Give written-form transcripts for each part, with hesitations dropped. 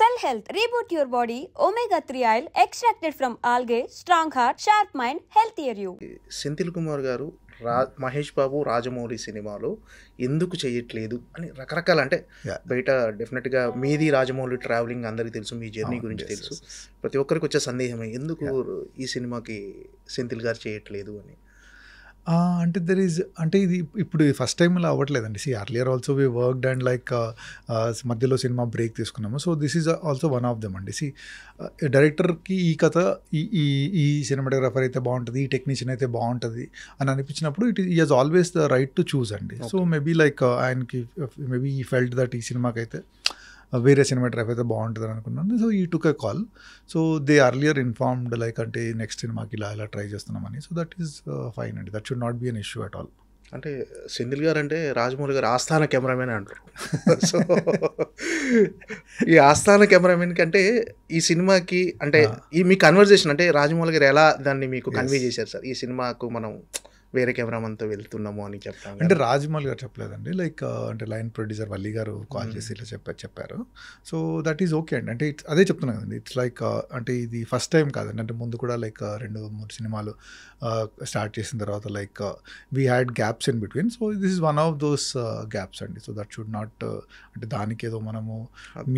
Cell Health, reboot your body, omega-3 oil extracted from algae, strong heart, sharp mind, healthier you. Senthil Kumar గారు మహేష్ బాబు రాజమౌళి సినిమాలో ఎందుకు చేయట్లేదు అని రకరకాల అంటే బయట డెఫినెట్గా మీది రాజమౌళి ట్రావెలింగ్ అందరికీ తెలుసు, మీ జర్నీ గురించి తెలుసు. ప్రతి ఒక్కరికి వచ్చే సందేహమే ఎందుకు ఈ సినిమాకి సెంథిల్ గారు చేయట్లేదు అని. అంటే అంటే ఇది ఇప్పుడు ఫస్ట్ టైం ఇలా అవ్వట్లేదండి. Earlier also we worked and like మధ్యలో సినిమా బ్రేక్ తీసుకున్నాము. So this is also one of them అండి. డైరెక్టర్కి ఈ కథ ఈ సినిమాటోగ్రాఫర్ అయితే బాగుంటుంది, ఈ టెక్నీషియన్ అయితే బాగుంటుంది అని అనిపించినప్పుడు ఈ has always the right to choose అండి. సో మేబీ లైక్ ఆయనకి మేబీ ఈ ఫెల్ట్ దట్ ఈ సినిమాకి అయితే వేరే సినిమాటోగ్రాఫర్ అయితే బాగుంటుంది అని అనుకున్నాను. So he took a call. So they earlier informed like అంటే నెక్స్ట్ సినిమాకి ఇలా ట్రై చేస్తున్నామని. సో దట్ ఈస్ ఫైన్ అండి. That should not be an issue at all. అంటే సెంథిల్ గారు అంటే రాజమౌళి గారు ఆస్థాన కెమెరామెన్ అంటారు. సో ఈ ఆస్థాన కెమెరామెన్ కంటే ఈ సినిమాకి అంటే ఈ మీ కన్వర్జేషన్ అంటే రాజమౌళి గారు ఎలా దాన్ని మీకు కన్వే చేశారు సార్, ఈ సినిమాకు మనం వేరే కెమెరామన్తో వెళ్తున్నాము అని చెప్పాను అంటే రాజమౌళి గారు చెప్పలేదండి. లైక్ అంటే లైన్ ప్రొడ్యూసర్ వల్లి గారు కాల్ చేసి ఇలా చెప్పారు. సో దట్ ఈజ్ ఓకే అండి. అంటే అదే చెప్తున్నాను కదండి. ఇట్స్ లైక్ అంటే ఇది ఫస్ట్ టైం కాదండి. అంటే ముందు కూడా లైక్ 2-3 సినిమాలు స్టార్ట్ చేసిన తర్వాత like we had gaps in between. So this is one of those gaps అండి. సో దట్ షుడ్ నాట్ అంటే దానికి ఏదో మనము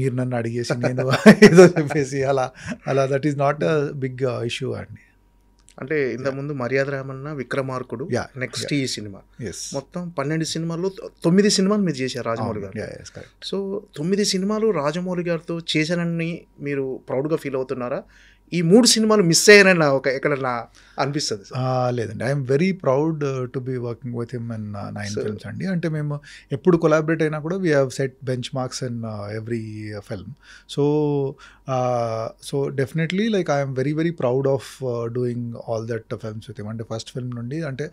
మీరు నన్ను అడిగేసి నేను ఏదో చెప్పేసి అలా that is not a big issue అండి. అంటే ఇంతకుముందు మర్యాద రామన్న, విక్రమార్కుడు, నెక్స్ట్ ఈ సినిమా మొత్తం 12 సినిమాల్లో 9 సినిమాలు మీరు చేశారు రాజమౌళి గారు. సో 9 సినిమాలు రాజమౌళి గారితో చేశానని మీరు ప్రౌడ్గా ఫీల్ అవుతున్నారా? ఈ 3 సినిమాలు మిస్ అయ్యానని ఎక్కడన్నా అనిపిస్తుంది? లేదండి, I'm very proud to be working with him in 9 films అండి. అంటే మేము ఎప్పుడు కొలాబరేట్ అయినా కూడా we have set benchmarks in every film. So definitely like I'm very very proud of doing all that films with him. అంటే first film నుండి అంటే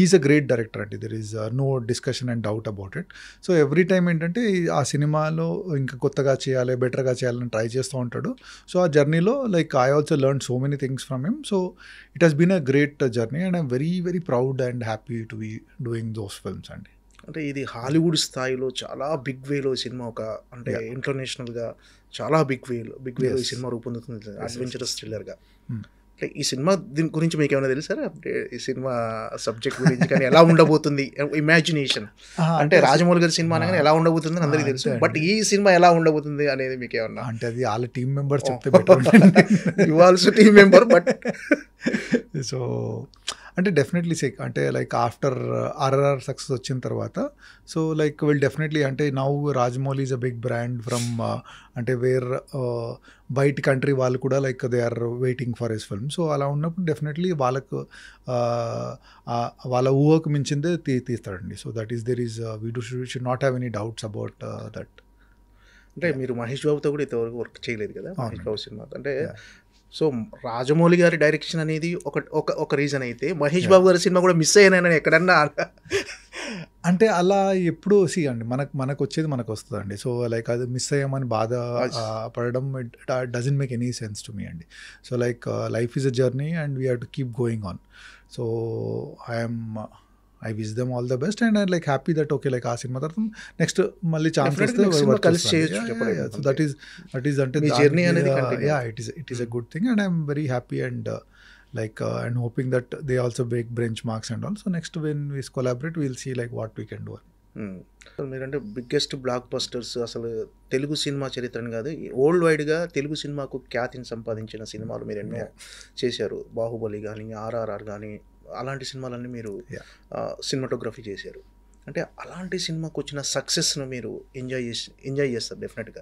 is a great director అండి. There is no discussion and doubt about it. So every time ఏంటంటే ఆ సినిమాలో ఇంకా కొత్తగా చేయాలి, బెటర్గా చేయాలని ట్రై చేస్తూ ఉంటాడు. సో ఆ జర్నీలో like I also learned so many things from him. So it has been a great journey and I'm very very proud and happy to be doing those films అండి. అంటే ఇది హాలీవుడ్ స్థాయిలో చాలా big వేలో cinema, ఒక అంటే ఇంటర్నేషనల్గా చాలా big వేలో ఈ సినిమా రూపొందుతుంది, అడ్వెంచరస్ థ్రిల్లర్గా. అంటే ఈ సినిమా దీని గురించి మీకు ఏమైనా తెలుసారా? అంటే ఈ సినిమా సబ్జెక్ట్ గురించి కానీ ఎలా ఉండబోతుంది, ఇమాజినేషన్ అంటే రాజమౌళి గారి సినిమా అనగానే ఎలా ఉండబోతుంది అని అందరికీ తెలుసు, బట్ ఈ సినిమా ఎలా ఉండబోతుంది అనేది మీకు ఏమన్నా అంటే అది వాళ్ళ టీమ్ మెంబర్స్ చెప్తే better. You also team member but so అంటే డెఫినెట్లీ అంటే లైక్ ఆఫ్టర్ RRR సక్సెస్ వచ్చిన తర్వాత సో లైక్ విల్ డెఫినెట్లీ అంటే now Rajamouli is a big brand from అంటే వేర్ బయట కంట్రీ వాళ్ళు కూడా like they are waiting for his film. So అలా ఉన్నప్పుడు డెఫినెట్లీ వాళ్ళకు వాళ్ళ ఊహకు మించిందే తీస్తాడండి. So that is there is we should not have any doubts about that. అంటే మీరు మహేష్ బాబుతో కూడా ఇంతవరకు వర్క్ చేయలేదు కదా మహేష్ బాబు సినిమా అంటే. సో రాజమౌళి గారి డైరెక్షన్ అనేది ఒక రీజన్ అయితే మహేష్ బాబు గారి సినిమా కూడా మిస్ అయ్యానని ఎక్కడన్నా అంటే అలా ఎప్పుడు అండి మనకు వచ్చేది మనకు వస్తుందండి. సో లైక్ అది మిస్ అయ్యామని బాధ పడడం doesn't make any sense to me అండి. So like life is a journey and we have to keep going on. So I wish them all the best and I'm like happy that okay like ఆ cinema తర్వాత next మళ్ళీ chance వస్తే కలిసి చేయొచ్చు. So that is అంటే మీ journey అనేది it is a good thing and I'm very happy and like and hoping that they also break benchmarks and all. So next when we collaborate we'll see like what we can do. మీరంటే biggest black busters అసలు Telugu cinema చరిత్రని కాదు world వైడ్గా తెలుగు సినిమాకు ఖ్యాతిని సంపాదించిన సినిమాలు మీరు ఎన్నో చేశారు. బాహుబలి కానీ, RRR కానీ, అలాంటి సినిమాలన్నీ మీరు సినిమాటోగ్రఫీ చేశారు. అంటే అలాంటి సినిమాకు వచ్చిన సక్సెస్ను మీరు ఎంజాయ్ చేస్తారు డెఫినెట్గా.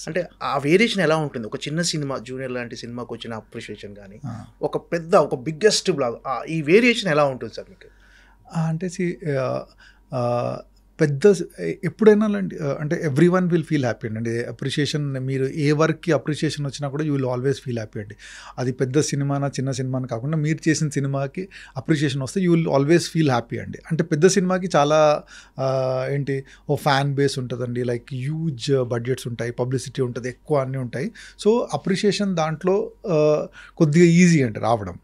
అంటే ఆ వేరియేషన్ ఎలా ఉంటుంది? ఒక చిన్న సినిమా జూనియర్ లాంటి సినిమాకు వచ్చిన అప్రిషియేషన్ కానీ ఒక బిగ్గెస్ట్ బ్లాగ్, ఈ వేరియేషన్ ఎలా ఉంటుంది సార్ మీకు? అంటే పెద్ద ఎప్పుడైనా అంటే every one will feel happy అండి. అప్రిషియేషన్ మీరు ఏ వర్క్కి అప్రిషియేషన్ వచ్చినా కూడా you will always feel happy అండి. అది పెద్ద సినిమానా చిన్న సినిమానా కాకుండా మీరు చేసిన సినిమాకి అప్రిషియేషన్ వస్తే you will always feel happy అండి. అంటే పెద్ద సినిమాకి చాలా ఏంటి ఓ ఫ్యాన్ బేస్ ఉంటుందండి, లైక్ హ్యూజ్ బడ్జెట్స్ ఉంటాయి, పబ్లిసిటీ ఉంటుంది, ఎక్కువ అన్నీ ఉంటాయి. సో అప్రిషియేషన్ దాంట్లో కొద్దిగా ఈజీ అండి రావడం.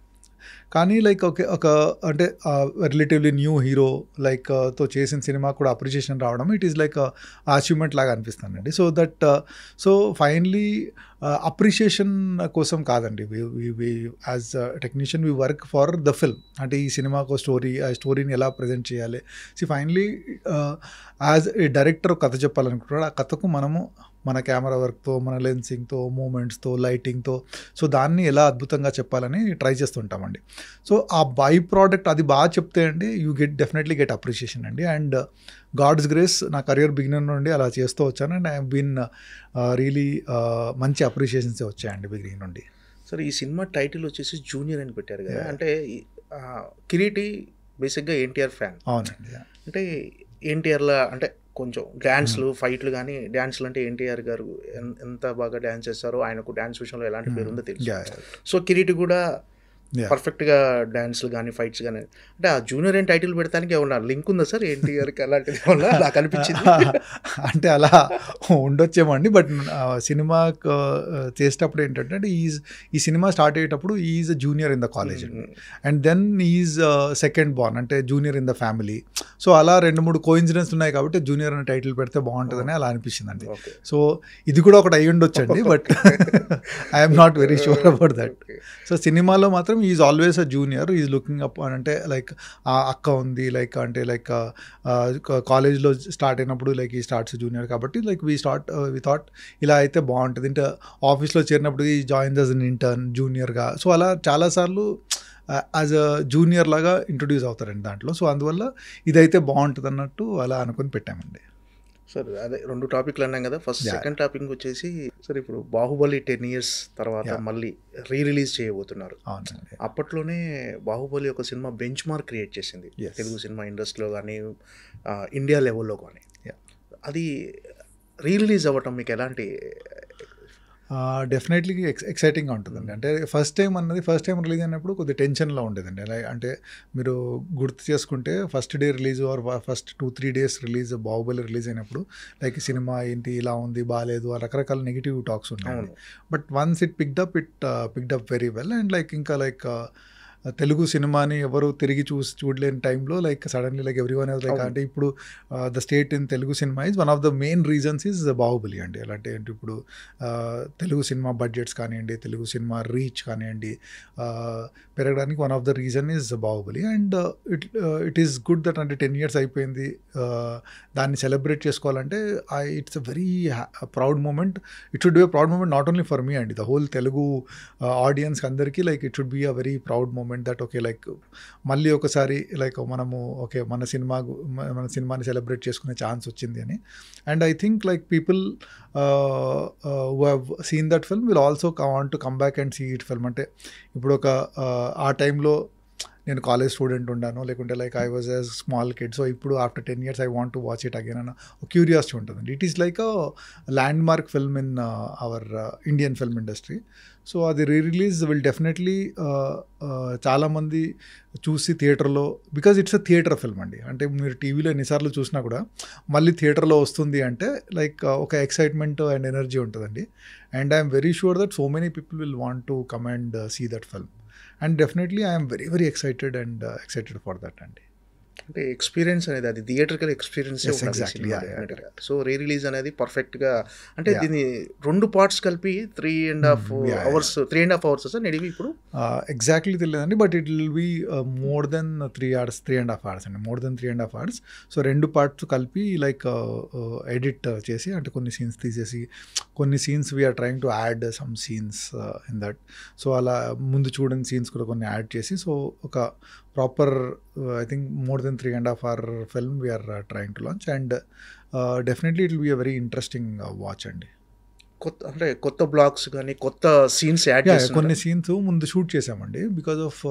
కానీ లైక్ ఒక అంటే రిలేటివ్లీ న్యూ హీరో లైక్ తో చేసిన సినిమా కూడా అప్రిషియేషన్ రావడం ఇట్ ఈస్ లైక్ అచీవ్మెంట్ లాగా అనిపిస్తుందండి. So that so finally appreciation కోసం కాదండి, as technician we work for the film. అంటే ఈ సినిమాకు స్టోరీ, ఆ స్టోరీని ఎలా ప్రజెంట్ చేయాలి. ఫైనలీ యాజ్ ఏ డైరెక్టర్ కథ చెప్పాలనుకుంటున్నాడు, ఆ కథకు మనము మన కెమెరా వర్క్తో, మన లెన్సింగ్తో, మూమెంట్స్తో, లైటింగ్తో, సో దాన్ని ఎలా అద్భుతంగా చెప్పాలని ట్రై చేస్తుంటామండి. సో ఆ బై ప్రోడక్ట్ అది బాగా చెప్తే అండి యూ డెఫినెట్లీ గెట్ అప్రిషియేషన్ అండి. అండ్ గాడ్స్ గ్రేస్ నా కెరియర్ బిగినర్ నుండి అలా చేస్తూ వచ్చాను. అండ్ ఐ బీన్ రియలీ మంచి అప్రిషియేషన్స్ వచ్చాయండి బిగినింగ్ నుండి. సరే, ఈ సినిమా టైటిల్ వచ్చేసి జూనియర్ అని పెట్టారు కదా, అంటే కిరీటి బేసిక్గా ఎన్టీఆర్ ఫ్యాన్. అవునండి. అంటే ఎన్టీఆర్లా అంటే కొంచెం డ్యాన్స్లు, ఫైట్లు కానీ, డ్యాన్స్లు అంటే ఎన్టీఆర్ గారు ఎంత బాగా డ్యాన్స్ చేస్తారో, ఆయనకు డ్యాన్స్ విషయంలో ఎలాంటి పేరు ఉందో తెలుసు. సో కిరీటి కూడా పర్ఫెక్ట్గా డ్యాన్స్లు కానీ, ఫైట్స్ కానీ, అంటే ఆ జూనియర్ అని టైటిల్ పెడతానికి ఏమన్నా లింక్ ఉందా సార్ ఎన్టీఆర్కి? అలాంటిది ఏమన్నా నాకు అనిపించింది. అంటే అలా ఉండొచ్చేమో అండి. బట్ సినిమా చేసేటప్పుడు ఏంటంటే ఈ సినిమా స్టార్ట్ అయ్యేటప్పుడు is junior in the college and then is second born, అంటే junior in the family. So అలా 2-3 కోఇన్సిడెన్స్ ఉన్నాయి కాబట్టి జూనియర్ అనే టైటిల్ పెడితే బాగుంటుందని అలా అనిపించిందండి. సో ఇది కూడా ఒకటి అయ్యి ఉండొచ్చండి, but I'm not very sure about that. So సినిమాలో మాత్రం is always a junior, is looking up అంటే లైక్ ఆ అక్క ఉంది లైక్, అంటే లైక్ కాలేజ్లో స్టార్ట్ అయినప్పుడు లైక్ ఈ స్టార్ట్స్ జూనియర్ కాబట్టి లైక్ వీ థాట్ ఇలా అయితే బాగుంటుంది. అంటే ఆఫీస్లో చేరినప్పుడు ఈ జాయిన్స్ యాజ్ అన్ ఇంటర్న్ జూనియర్గా. సో అలా చాలాసార్లు యాజ్ అ జూనియర్ లాగా ఇంట్రొడ్యూస్ అవుతారండి దాంట్లో. సో అందువల్ల ఇదైతే బాగుంటుంది అన్నట్టు అలా అనుకుని పెట్టామండి. సార్ అదే 2 టాపిక్లు అన్నాం కదా. ఫస్ట్ సెకండ్ టాపిక్ వచ్చేసి సార్, ఇప్పుడు బాహుబలి 10 years తర్వాత మళ్ళీ రిలీజ్ చేయబోతున్నారు. అవునండి. అప్పట్లోనే బాహుబలి ఒక సినిమా బెంచ్ మార్క్ క్రియేట్ చేసింది తెలుగు సినిమా ఇండస్ట్రీలో కానీ, ఇండియా లెవెల్లో కానీ. అది రిలీజ్ అవ్వటం మీకు ఎలాంటి? డెఫినెట్లీ ఎక్సైటింగ్గా ఉంటుందండి. అంటే ఫస్ట్ టైం రిలీజ్ అయినప్పుడు కొద్దిగా టెన్షన్లో ఉండేదండి. అంటే మీరు గుర్తు చేసుకుంటే first day release are first 2-3 days release Baahubali release అయినప్పుడు లైక్ సినిమా ఏంటి ఇలా ఉంది, బాగాలేదు, రకరకాల నెగిటివ్ టాక్స్ ఉన్నాయి. But once it picked up very well. And like ఇంకా లైక్ తెలుగు సినిమాని ఎవరు తిరిగి చూడలేని టైంలో like suddenly like everyone ever like, అంటే ఇప్పుడు the state in Telugu cinema is one of the main reasons is Baahubali అండి. ఎలా అంటే ఇప్పుడు తెలుగు సినిమా బడ్జెట్స్ కానివ్వండి, తెలుగు సినిమా రీచ్ కానివ్వండి పెరగడానికి one of the reason is Baahubali. And it is good that అంటే 10 years అయిపోయింది, దాన్ని సెలబ్రేట్ చేసుకోవాలంటే it's a very proud moment. It should be a proud moment not only for me అండి, the whole Telugu audience అందరికీ like it should be a very proud moment that okay like మళ్ళీ ఒకసారి like మనము okay మన సినిమాని celebrate చేసుకునే chance వచ్చింది అని. And I think like people who have seen that film will also want to come back and see it film. అంటే ఇప్పుడు ఒక ఆ టైంలో నేను కాలేజ్ స్టూడెంట్ ఉన్నాను, లేకుంటే like I was a small kid. So ఇప్పుడు after 10 years I want to watch it again అన్న క్యూరియాసిటీ ఉంటుందండి. It is like a landmark film in our Indian film industry. So అది release will definitely చాలామంది చూసి థియేటర్లో, because it's a theatre film అండి. అంటే మీరు టీవీలో ఎన్నిసార్లు చూసినా కూడా మళ్ళీ థియేటర్లో వస్తుంది అంటే లైక్ ఒక ఎక్సైట్మెంట్ అండ్ ఎనర్జీ ఉంటుందండి. And I'm very sure that so many people will want to come and see that film. And definitely I am very very excited for that అండి. అంటే ఎక్స్పీరియన్స్ అనేది అది theatrical experience. So re release అనేది పర్ఫెక్ట్గా, అంటే దీన్ని 2 parts కలిపి 3.5 hours sir నడివి ఇప్పుడు ఎగ్జాక్ట్లీ తెలియదండి. But it will be more than 3.5 hours అండి, more than 3.5 hours. So 2 parts కలిపి లైక్ ఎడిట్ చేసి, అంటే కొన్ని సీన్స్ తీసేసి, కొన్ని scenes we're trying to add some scenes in that. So అలా ముందు చూడని సీన్స్ కూడా కొన్ని యాడ్ చేసి, సో ఒక proper I think more than 3.5 hour film we're trying to launch. And definitely it will be a very interesting watch అండి. కొత్త blogs కానీ కొత్త సీన్స్ యాడ్ చేసి, కొన్ని సీన్స్ ముందు షూట్ చేసామండి, బికాజ్ ఆఫ్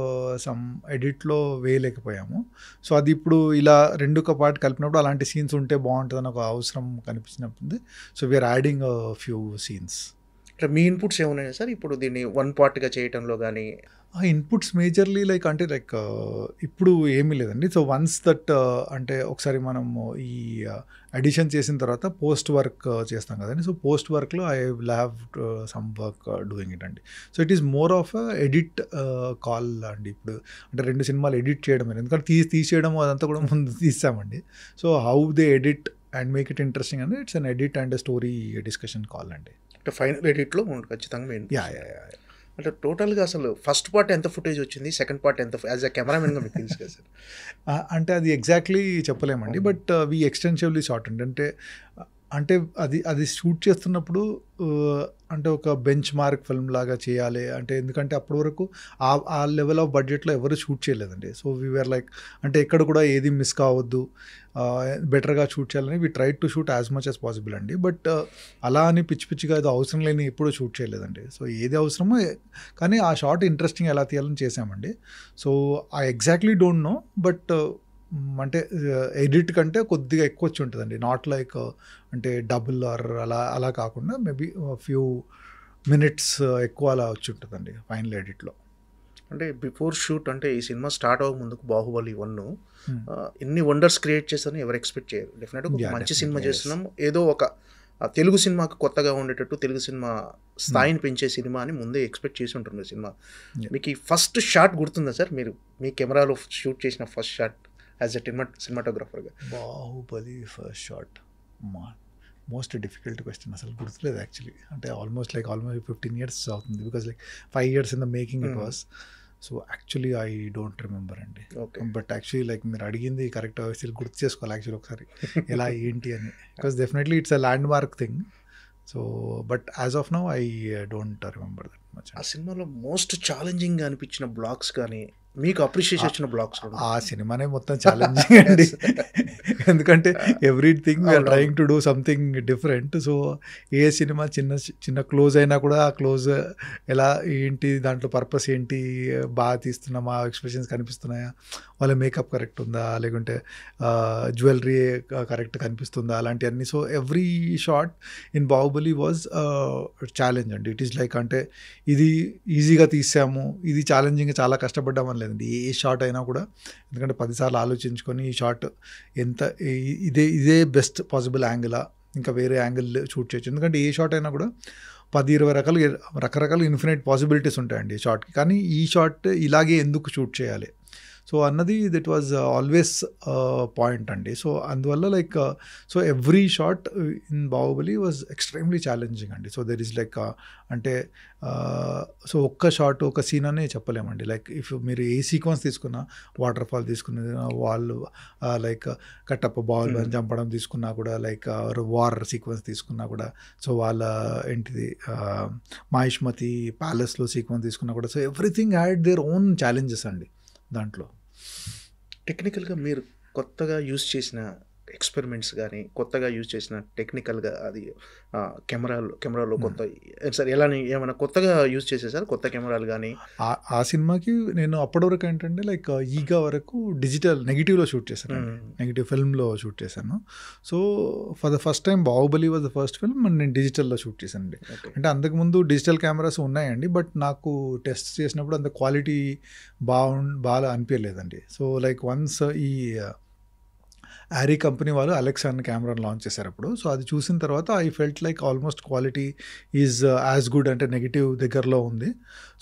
సమ్ ఎడిట్లో వేయలేకపోయాము. సో అది ఇప్పుడు ఇలా 2 పార్ట్ కలిపినప్పుడు అలాంటి సీన్స్ ఉంటే బాగుంటుందని ఒక అవసరం కనిపించినప్పుడు, so we're adding few scenes. ఇట్లా మీ ఇన్పుట్స్ ఏమున్నాయి సార్ ఇప్పుడు దీన్ని వన్ పార్ట్గా చేయటంలో కానీ? ఆ ఇన్పుట్స్ మేజర్లీ అంటే ఇప్పుడు ఏమీ లేదండి. సో వన్స్ దట్ అంటే ఒకసారి మనము ఈ ఎడిషన్ చేసిన తర్వాత పోస్ట్ వర్క్ చేస్తాం కదండి. సో పోస్ట్ వర్క్లో I will have some work doing it అండి. So it is more of edit call అండి. ఇప్పుడు అంటే 2 సినిమాలు ఎడిట్ చేయడం, ఎందుకంటే తీసేయడం అదంతా కూడా ముందు తీసామండి. So how they edit and make it interesting అండి, it's an edit and story discussion call అండి. అంటే ఫైనల్ ఎడిట్లో ఖచ్చితంగా మెయిన్. యా. అంటే టోటల్గా అసలు ఫస్ట్ పార్ట్ ఎంత ఫుటేజ్ వచ్చింది, సెకండ్ పార్ట్ ఎంత, యాజ్ అ కెమెరామెన్గా మీకు తెలుసు కదా సార్? అంటే అది ఎగ్జాక్ట్లీ చెప్పలేమండి. బట్ వీ ఎక్స్టెన్సివ్లీ షార్ట్ అండి. అంటే అది షూట్ చేస్తున్నప్పుడు అంటే ఒక బెంచ్ మార్క్ ఫిల్మ్ లాగా చేయాలి అంటే, ఎందుకంటే అప్పటి వరకు ఆ లెవెల్ ఆఫ్ బడ్జెట్లో ఎవరు షూట్ చేయలేదండి. సో వీఆర్ లైక్ అంటే ఎక్కడ కూడా ఏది మిస్ కావద్దు, బెటర్గా షూట్ చేయాలని we try to shoot as much as possible అండి. బట్ అలా అని పిచ్చిగా ఏదో అవసరం లేని ఎప్పుడూ షూట్ చేయలేదండి. సో ఏది అవసరమో, కానీ ఆ షార్ట్ ఇంట్రెస్టింగ్ ఎలా తీయాలని చేసామండి. So I exactly don't know, but అంటే ఎడిట్ కంటే కొద్దిగా ఎక్కువ వచ్చి ఉంటుందండి. నాట్ లైక్ అంటే డబుల్ ఆర్ అలా కాకుండా మేబీ ఫ్యూ మినిట్స్ ఎక్కువ అలా వచ్చి ఉంటుందండి ఫైనల్ ఎడిట్లో. అంటే బిఫోర్ షూట్ అంటే ఈ సినిమా స్టార్ట్ అవ్వక ముందుకు బాహుబలి 1 ఎన్ని వండర్స్ క్రియేట్ చేస్తారని ఎవరు ఎక్స్పెక్ట్ చేయరు. డెఫినెట్గా మంచి సినిమా చేస్తున్నాం, ఏదో ఒక తెలుగు సినిమాకు కొత్తగా ఉండేటట్టు తెలుగు సినిమా స్థాయిని పెంచే సినిమా అని ముందే ఎక్స్పెక్ట్ చేసి ఉంటుంది సినిమా. మీకు ఈ ఫస్ట్ షాట్ గుర్తుందా సార్? మీరు మీ కెమెరాలో షూట్ చేసిన ఫస్ట్ షాట్ యాజ్ ఎ సినిమాటోగ్రాఫర్గా? Baahubali first shot most difficult question, అసలు గుర్తులేదు యాక్చువల్లీ. అంటే ఆల్మోస్ట్ 15 years అవుతుంది, because 5 years in the making it was. So actually I don't remember అండి. బట్ యాక్చువల్లీ మీరు అడిగింది కరెక్ట్, గుర్తు చేసుకోవాలి యాక్చువల్లీ ఒకసారి ఎలా ఏంటి అని, because definitely it's a land mark thing. So but as of now I don't remember that much. ఆ సినిమాలో మోస్ట్ ఛాలెంజింగ్ అనిపించిన బ్లాగ్స్ కానీ, మీకు అప్రిషియేషన్ వచ్చిన బ్లాగ్స్? ఆ సినిమానే మొత్తం ఛాలెంజింగ్ అండి, ఎందుకంటే everything we're trying to do something different. So ఏ సినిమా చిన్న క్లోజ్ అయినా కూడా ఆ క్లోజ్ ఎలా ఏంటి, దాంట్లో పర్పస్ ఏంటి, బాగా తీస్తున్నామా, ఎక్స్ప్రెషన్స్ కనిపిస్తున్నాయా, వాళ్ళ మేకప్ కరెక్ట్ ఉందా, లేకుంటే జ్యువెలరీ కరెక్ట్ కనిపిస్తుందా, అలాంటివన్నీ. So every shot in Baahubali was challenge అండి. ఇట్ ఈస్ లైక్ అంటే ఇది ఈజీగా తీసాము, ఇది ఛాలెంజింగ్గా చాలా కష్టపడ్డామని లేదండి. ఏ షాట్ అయినా కూడా, ఎందుకంటే 10 సార్లు ఆలోచించుకొని ఈ షాట్ ఎంత ఇదే బెస్ట్ పాసిబుల్ యాంగిలా, ఇంకా వేరే యాంగిల్ షూట్ చేయొచ్చు. ఎందుకంటే ఏ షాట్ అయినా కూడా 10-20 రకరకాల ఇన్ఫినైట్ పాసిబిలిటీస్ ఉంటాయండి షాట్కి, కానీ ఈ షాట్ ఇలాగే ఎందుకు షూట్ చేయాలి సో అన్నది దట్ వాజ్ ఆల్వేస్ పాయింట్ అండి. సో అందువల్ల so every shot in Baahubali was extremely challenging అండి. సో దెర్ ఈస్ అంటే సో ఒక్క షాట్ ఒక సీన్ అనే చెప్పలేమండి. ఇఫ్ మీరు ఏ సీక్వెన్స్ తీసుకున్నా, వాటర్ ఫాల్ తీసుకున్న వాళ్ళు కట్టప్ప బాహుబలిని చంపడం తీసుకున్నా కూడా, వార్ సీక్వెన్స్ తీసుకున్నా కూడా, సో వాళ్ళ ఏంటిది మహిష్మతి ప్యాలెస్లో సీక్వెన్స్ తీసుకున్నా కూడా, so everything had their own challenges అండి దాంట్లో. టెక్నికల్గా మీరు కొత్తగా యూజ్ చేసిన ఎక్స్పెరిమెంట్స్ కానీ, కొత్తగా యూజ్ చేసిన టెక్నికల్గా అది కెమెరాలో కొత్త సార్ ఎలా ఏమైనా కొత్తగా యూజ్ చేసేసారు కొత్త కెమెరాలు కానీ? ఆ సినిమాకి నేను అప్పటి వరకు ఏంటంటే ఈగా వరకు డిజిటల్ నెగిటివ్లో షూట్ చేశాను, నెగిటివ్ ఫిల్మ్లో షూట్ చేశాను. So for the first time Baahubali was the first film నేను డిజిటల్లో షూట్ చేశానండి. అంటే అంతకుముందు డిజిటల్ కెమెరాస్ ఉన్నాయండి, బట్ నాకు టెస్ట్ చేసినప్పుడు అంత క్వాలిటీ బాగా అనిపించలేదండి. సో వన్స్ ఈ ఆరీ కంపెనీ వాళ్ళు అలెక్సా అన్న కెమెరాని లాంచ్ చేశారు అప్పుడు. సో అది చూసిన తర్వాత I felt almost quality is as good, అంటే నెగిటివ్ దగ్గరలో ఉంది.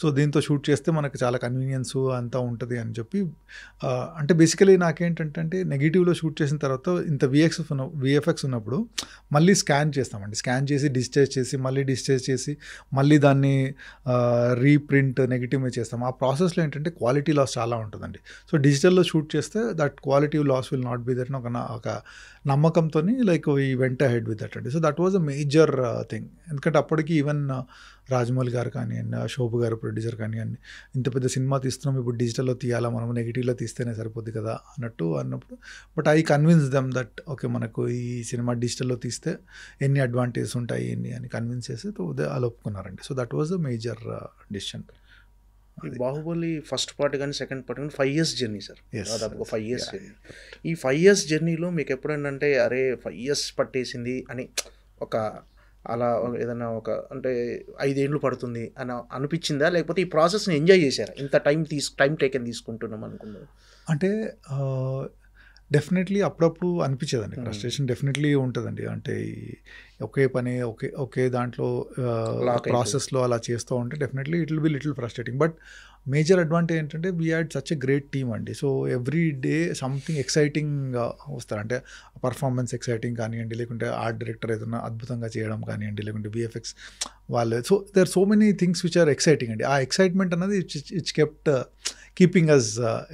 సో దీంతో షూట్ చేస్తే మనకు చాలా కన్వీనియన్స్ అంతా ఉంటుంది అని చెప్పి, అంటే బేసికలీ నాకేంటంటే నెగిటివ్లో షూట్ చేసిన తర్వాత ఇంత విఎఫ్ఎక్స్ ఉన్నప్పుడు మళ్ళీ స్కాన్ చేస్తామండి. స్కాన్ చేసి డిజిటైజ్ చేసి, మళ్ళీ డిజిటైజ్ చేసి, మళ్ళీ దాన్ని రీప్రింట్ నెగిటివ్ మీద చేస్తాం. ఆ ప్రాసెస్లో ఏంటంటే క్వాలిటీ లాస్ చాలా ఉంటుందండి. సో డిజిటల్లో షూట్ చేస్తే that quality loss will not be that ఒక నమ్మకంతో we went ahead with that అండి. So that was a major thing. ఎందుకంటే అప్పటికి ఈవెన్ రాజమౌళి గారు కానివ్వండి, శోభు గారు ప్రొడ్యూసర్ కానివ్వండి, ఇంత పెద్ద సినిమా తీస్తున్నాం, ఇప్పుడు డిజిటల్లో తీయాలా, మనం నెగిటివ్లో తీస్తేనే సరిపోద్ది కదా అన్నప్పుడు, but I convince them that okay మనకు ఈ సినిమా డిజిటల్లో తీస్తే ఎన్ని అడ్వాంటేజెస్ ఉంటాయి ఎన్ని అని కన్విన్స్ చేసి అలా ఒప్పుకున్నారండి. So that was a major decision. Baahubali first part కానీ సెకండ్ పార్ట్ కానీ 5 years జర్నీ సార్, దాదాపుగా 5 years జర్నీ. ఈ 5 years జర్నీలో మీకు ఎప్పుడైనా అంటే అరే 5 years పట్టేసింది అని ఒక అలా ఏదైనా ఒక అంటే 5 ఏళ్ళు పడుతుంది అని అనిపించిందా? లేకపోతే ఈ ప్రాసెస్‌ని ఎంజాయ్ చేశారా? ఇంత టైమ్ టేకెన్ తీసుకుంటున్నాం అనుకున్నారు. అంటే డెఫినెట్లీ అప్పుడప్పుడు అనిపించేదండి. ఫ్రస్ట్రేషన్ డెఫినెట్లీ ఉంటుందండి. అంటే ఒకే పని ఒకే దాంట్లో లాక్ ప్రాసెస్లో అలా చేస్తూ ఉంటే definitely it will be little frustrating. But major advantage ఏంటంటే we had such a great team అండి. So every day something exciting వస్తారు. అంటే పర్ఫార్మెన్స్ ఎక్సైటింగ్ కానివ్వండి, లేకుంటే ఆర్ట్ డైరెక్టర్ ఏదైనా అద్భుతంగా చేయడం కానివ్వండి, లేకుంటే విఎఫ్ఎక్స్ వాళ్ళు. So there so many things which are exciting అండి. ఆ ఎక్సైట్మెంట్ అనేది it's kept keeping us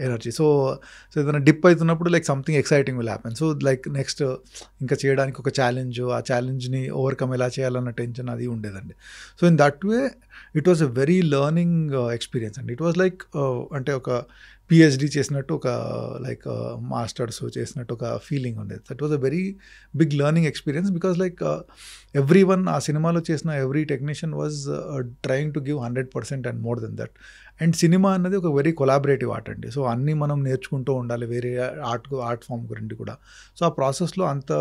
energy. So ఏదైనా డిప్ అవుతున్నప్పుడు like something exciting will happen. So like next ఇంకా చేయడానికి ఒక ఛాలెంజ్, ఆ ఛాలెంజ్ని ఓవర్కమ్ ఎలా చేయాలన్న టెన్షన్ అది ఉండేదండి. So in that way it was a very learning experience అండి. ఇట్ వాజ్ లైక్ అంటే ఒక పిహెచ్డి చేసినట్టు, ఒక లైక్ మాస్టర్స్ చేసినట్టు ఒక ఫీలింగ్ ఉండేది. That was a very big learning experience because like every one ఆ సినిమాలో చేసిన every technician was trying to give 100% and more than that. And సినిమా అన్నది ఒక వెరీ కొలాబరేటివ్ ఆర్ట్ అండి. సో అన్నీ మనం నేర్చుకుంటూ ఉండాలి వేరే ఆర్ట్ ఫామ్ గురించి కూడా. సో ఆ ప్రాసెస్లో అంత